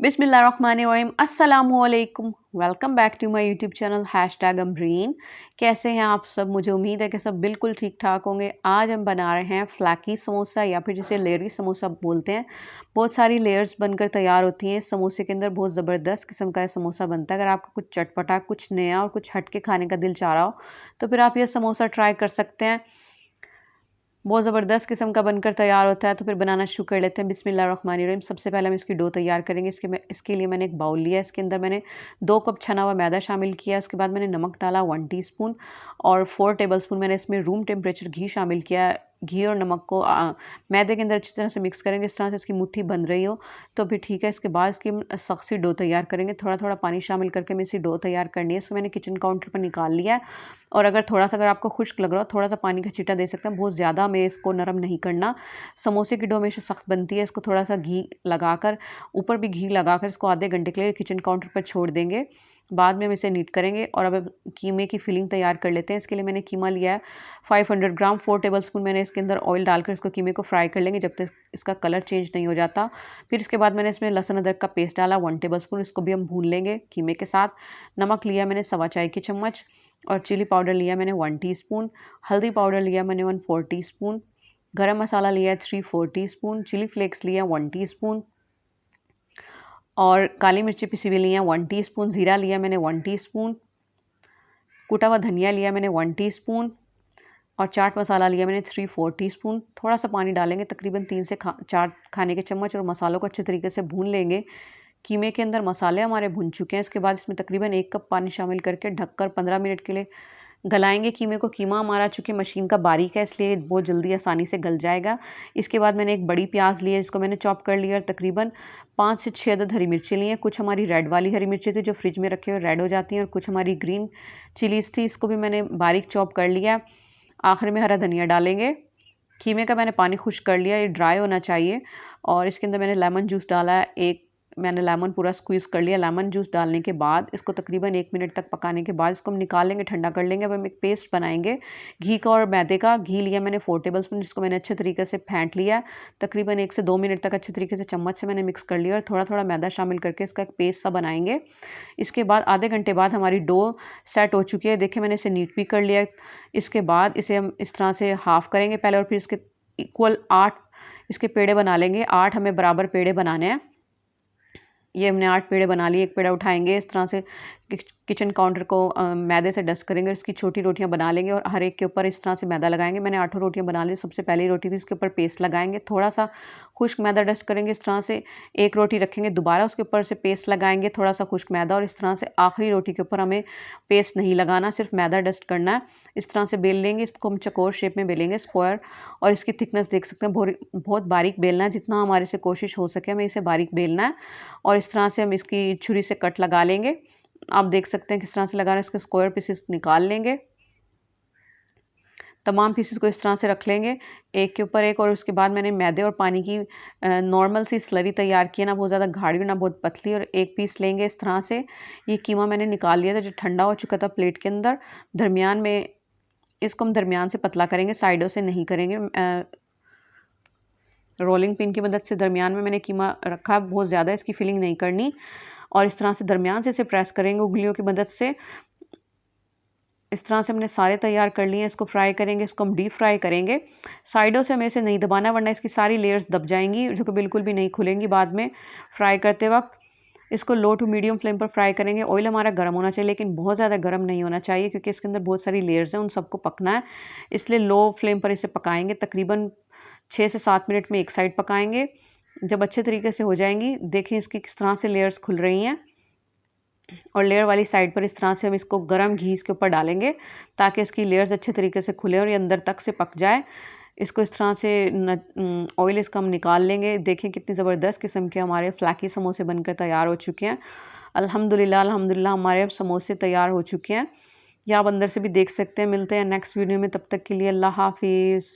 बिस्मिल्लाहिर्रहमानिर्रहीम अस्सलामुअलैकुम। Welcome back to my YouTube channel #Amreen. कैसे हैं आप सब? मुझे उम्मीद है कि सब बिल्कुल ठीक ठाक होंगे। आज हम बना रहे हैं फ्लैकी समोसा या फिर जिसे लेयरी समोसा बोलते हैं। बहुत सारी लेयर्स बनकर तैयार होती हैं इस समोसे के अंदर। बहुत ज़बरदस्त किस्म का ये समोसा बनता है। अगर आपको कुछ चटपटा, कुछ नया और कुछ हट के खाने का दिल चाह रहा हो तो फिर आप ये समोसा ट्राई कर सकते हैं। बहुत ज़बरदस्त किस्म का बनकर तैयार होता है। तो फिर बनाना शुरू कर लेते हैं। बिस्मिल्लाहिर्रहमानिर्रहीम। सबसे पहले हम इसकी डो तैयार करेंगे। इसके लिए मैंने एक बाउल लिया। इसके अंदर मैंने 2 कप छना हुआ मैदा शामिल किया। उसके बाद मैंने नमक डाला 1 टीस्पून और 4 टेबलस्पून मैंने इसमें रूम टेम्परेचर घी शामिल किया। घी और नमक को मैदे के अंदर अच्छी तरह से मिक्स करेंगे। इस तरह से इसकी मुट्ठी बन रही हो तो फिर ठीक है। इसके बाद इसकी सख्त सी डो तैयार करेंगे। थोड़ा थोड़ा पानी शामिल करके हमें इसी डो तैयार करनी है। इसको मैंने किचन काउंटर पर निकाल लिया है। और अगर आपको खुश्क लग रहा हो थोड़ा सा पानी का छींटा दे सकते हैं। बहुत ज़्यादा हमें इसको नरम नहीं करना। समोसे की डो हमेशा सख्त बनती है। इसको थोड़ा सा घी लगाकर, ऊपर भी घी लगाकर इसको आधे घंटे के लिए किचन काउंटर पर छोड़ देंगे। बाद में हम इसे नीट करेंगे। और अब कीमे की फिलिंग तैयार कर लेते हैं। इसके लिए मैंने कीमा लिया है 500 ग्राम। 4 टेबलस्पून मैंने इसके अंदर ऑयल डालकर इसको कीमे को फ्राई कर लेंगे जब तक इसका कलर चेंज नहीं हो जाता। फिर इसके बाद मैंने इसमें लहसुन अदरक का पेस्ट डाला 1 टेबलस्पून। इसको भी हम भून लेंगे कीमे के साथ। नमक लिया मैंने 1.25 चाय की चम्मच और चिली पाउडर लिया मैंने 1 टीस्पून। हल्दी पाउडर लिया मैंने 1/4 टीस्पून। गरम मसाला लिया है 3/4 टीस्पून। चिली फ्लेक्स लिया 1 टीस्पून और काली मिर्ची पिसी हुई लिया 1 टीस्पून। ज़ीरा लिया मैंने 1 टीस्पून। कुटा हुआ धनिया लिया मैंने 1 टीस्पून और चाट मसाला लिया मैंने 3/4 टीस्पून। थोड़ा सा पानी डालेंगे, तकरीबन 3 से 4 खाने के चम्मच, और मसालों को अच्छे तरीके से भून लेंगे। कीमे के अंदर मसाले हमारे भुन चुके हैं। इसके बाद इसमें तकरीबन 1 कप पानी शामिल करके ढककर 15 मिनट के लिए गलाएंगे कीमे को। कीमा हमारा चूँकि मशीन का बारीक है इसलिए बहुत जल्दी आसानी से गल जाएगा। इसके बाद मैंने एक बड़ी प्याज ली है जिसको मैंने चॉप कर लिया और तकरीबन 5 से 6 अदद हरी मिर्ची ली हैं। कुछ हमारी रेड वाली हरी मिर्ची थी जो फ्रिज में रखे हुए रेड हो जाती हैं, और कुछ हमारी ग्रीन चिलीज़ थी, इसको भी मैंने बारीक चॉप कर लिया। आखिर में हरा धनिया डालेंगे। कीमे का मैंने पानी खुश्क कर लिया, ये ड्राई होना चाहिए। और इसके अंदर मैंने लेमन जूस डाला है। मैंने लेमन पूरा स्क्वीज़ कर लिया। लेमन जूस डालने के बाद इसको तकरीबन 1 मिनट तक पकाने के बाद इसको हम निकाल लेंगे, ठंडा कर लेंगे। अब हम एक पेस्ट बनाएंगे घी का और मैदे का। घी लिया मैंने 4 टेबलस्पून, जिसको मैंने अच्छे तरीके से फेंट लिया। तकरीबन 1 से 2 मिनट तक अच्छे तरीके से चम्मच से मैंने मिक्स कर लिया और थोड़ा थोड़ा मैदा शामिल करके इसका एक पेस्ट सा बनाएंगे। इसके बाद आधे घंटे बाद हमारी डो सेट हो चुकी है। देखिए मैंने इसे नीट भी कर लिया। इसके बाद इसे हम इस तरह से हाफ़ करेंगे पहले, और फिर इसके इक्वल 8 इसके पेड़े बना लेंगे। 8 हमें बराबर पेड़े बनाने हैं। ये हमने 8 पेड़े बना लिए। एक पेड़ा उठाएंगे, इस तरह से किचन काउंटर को मैदे से डस्ट करेंगे। इसकी छोटी रोटियां बना लेंगे और हर एक के ऊपर इस तरह से मैदा लगाएंगे। मैंने 8 रोटियां बना ली। सबसे पहली रोटी थी, इसके ऊपर पेस्ट लगाएंगे। थोड़ा सा खुश्क मैदा डस्ट करेंगे इस तरह से। एक रोटी रखेंगे, दोबारा उसके ऊपर से पेस्ट लगाएंगे, थोड़ा सा खुश्क मैदा, और इस तरह से आखिरी रोटी के ऊपर हमें पेस्ट नहीं लगाना, सिर्फ मैदा डस्ट करना है। इस तरह से बेल लेंगे। इसको हम चकोर शेप में बेलेंगे, स्क्वायर। और इसकी थिकनेस देख सकते हैं, बहुत बारीक बेलना है। जितना हमारे से कोशिश हो सके हमें इसे बारीक बेलना है। और इस तरह से हम इसकी छुरी से कट लगा लेंगे। आप देख सकते हैं किस तरह से लगा रहे हैं। इसके स्क्वायर पीसेस निकाल लेंगे। तमाम पीसेस को इस तरह से रख लेंगे एक के ऊपर एक। और उसके बाद मैंने मैदे और पानी की नॉर्मल सी स्लरी तैयार की है, ना बहुत ज़्यादा गाढ़ी ना बहुत पतली। और एक पीस लेंगे इस तरह से। ये कीमा मैंने निकाल लिया था जो ठंडा हो चुका था प्लेट के अंदर। दरमियान में इसको हम दरमियान से पतला करेंगे, साइडों से नहीं करेंगे। रोलिंग पिन की मदद से दरमियान में मैंने कीमा रखा। बहुत ज़्यादा इसकी फिलिंग नहीं करनी। और इस तरह से दरमियान से इसे प्रेस करेंगे उंगलियों की मदद से। इस तरह से हमने सारे तैयार कर लिए हैं। इसको फ्राई करेंगे, इसको हम डीप फ्राई करेंगे। साइडों से हमें इसे नहीं दबाना वरना इसकी सारी लेयर्स दब जाएंगी जो कि बिल्कुल भी नहीं खुलेंगी बाद में फ्राई करते वक्त। इसको लो टू मीडियम फ्लेम पर फ्राई करेंगे। ऑयल हमारा गर्म होना चाहिए, लेकिन बहुत ज़्यादा गर्म नहीं होना चाहिए क्योंकि इसके अंदर बहुत सारी लेयर्स हैं, उन सबको पकना है। इसलिए लो फ्लेम पर इसे पकाएंगे। तकरीबन 6 से 7 मिनट में एक साइड पकाएंगे। जब अच्छे तरीके से हो जाएंगी, देखें इसकी किस तरह से लेयर्स खुल रही हैं। और लेयर वाली साइड पर इस तरह से हम इसको गरम घी इसके ऊपर डालेंगे ताकि इसकी लेयर्स अच्छे तरीके से खुले और ये अंदर तक से पक जाए। इसको इस तरह से ऑयल इसका हम निकाल लेंगे। देखें कितनी ज़बरदस्त किस्म के हमारे फ्लैकी समोसे बनकर तैयार हो चुके हैं। अल्हम्दुलिल्लाह अल्हम्दुलिल्लाह हमारे अब समोसे तैयार हो चुके हैं। या आप अंदर से भी देख सकते हैं। मिलते हैं नेक्स्ट वीडियो में, तब तक के लिए अल्लाह हाफिज़।